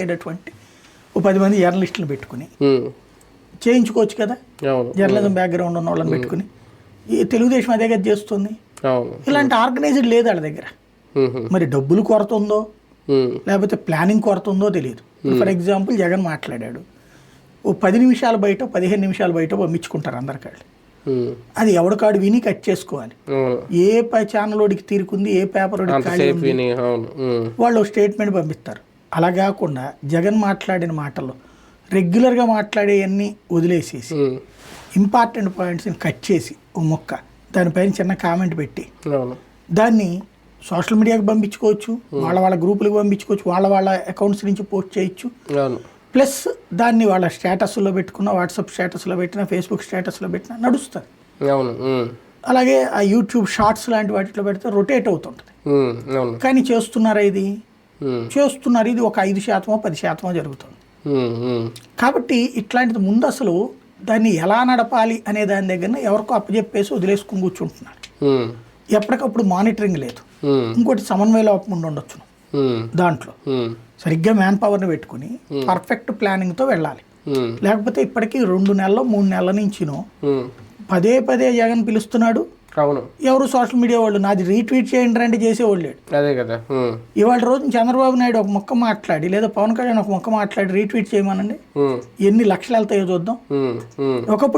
అయ్యేటటువంటి ఓ 10 మంది జర్నలిస్టులు పెట్టుకుని చేయించుకోవచ్చు కదా, జర్నలిజం బ్యాక్గ్రౌండ్ ఉన్న వాళ్ళని పెట్టుకుని. ఈ తెలుగుదేశం అదే కదా చేస్తుంది. ఇలాంటి ఆర్గనైజ్డ్ లేదు వాళ్ళ దగ్గర. మరి డబ్బులు కొరత ఉందో లేకపోతే ప్లానింగ్ కొరత ఉందో తెలియదు. ఫర్ ఎగ్జాంపుల్ జగన్ మాట్లాడాడు, ఓ 10 నిమిషాలు బయట 15 నిమిషాలు బయట పంపించుకుంటారు అందరికాళ్ళు. అది ఎవడికాడు విని కట్ చేసుకోవాలి. ఏ ఛానల్ వాడికి తీరుకుంది, ఏ పేపర్ వాడికి ఖాళీ ఉంది, వాళ్ళు స్టేట్మెంట్ పంపిస్తారు. అలా కాకుండా జగన్ మాట్లాడిన మాటల్లో రెగ్యులర్గా మాట్లాడేవన్నీ వదిలేసేసి ఇంపార్టెంట్ పాయింట్స్ని కట్ చేసి ఓ మొక్క దానిపైన చిన్న కామెంట్ పెట్టి దాన్ని సోషల్ మీడియాకి పంపించుకోవచ్చు, వాళ్ళ గ్రూపులకు పంపించుకోవచ్చు, వాళ్ళ అకౌంట్స్ నుంచి పోస్ట్ చేయొచ్చు. ప్లస్ దాన్ని వాళ్ళ స్టేటస్లో పెట్టుకున్న, వాట్సాప్ స్టేటస్లో పెట్టిన, ఫేస్బుక్ స్టేటస్లో పెట్టినా నడుస్తుంది. అలాగే ఆ యూట్యూబ్ షార్ట్స్ లాంటి వాటిలో పెడితే రొటేట్ అవుతుంటుంది. కానీ చేస్తున్నారా ఇది? చేస్తున్నారు. ఇది ఒక 5% 10% జరుగుతుంది. కాబట్టి ఇట్లాంటిది ముందు అసలు దాన్ని ఎలా నడపాలి అనే దాని దగ్గర ఎవరికో అప్పచెప్పేసి వదిలేసుకుని కూర్చుంటున్నారు. ఎప్పటికప్పుడు మానిటరింగ్ లేదు. ఇంకోటి సమన్వయ లోపం ఉండొచ్చు దాంట్లో. సరిగ్గా మ్యాన్ పవర్ని పెట్టుకుని పర్ఫెక్ట్ ప్లానింగ్తో వెళ్ళాలి. లేకపోతే ఇప్పటికీ 2 నెలలు 3 నెలల నుంచినో పదే జగన్ పిలుస్తున్నాడు. ఎవరు సోషల్ మీడియా వాళ్ళు నాది రీట్వీట్ చేయండి అంటే చేసేవాళ్ళు లేడు. అదే కదా. ఇవాళ రోజు చంద్రబాబు నాయుడు ఒక మొక్క మాట్లాడి లేదా పవన్ కళ్యాణ్ ఒక మొక్క మాట్లాడి రీట్వీట్ చేయమనండి, ఎన్ని లక్షలు వెళ్తాయో చూద్దాం. ఒకప్పుడు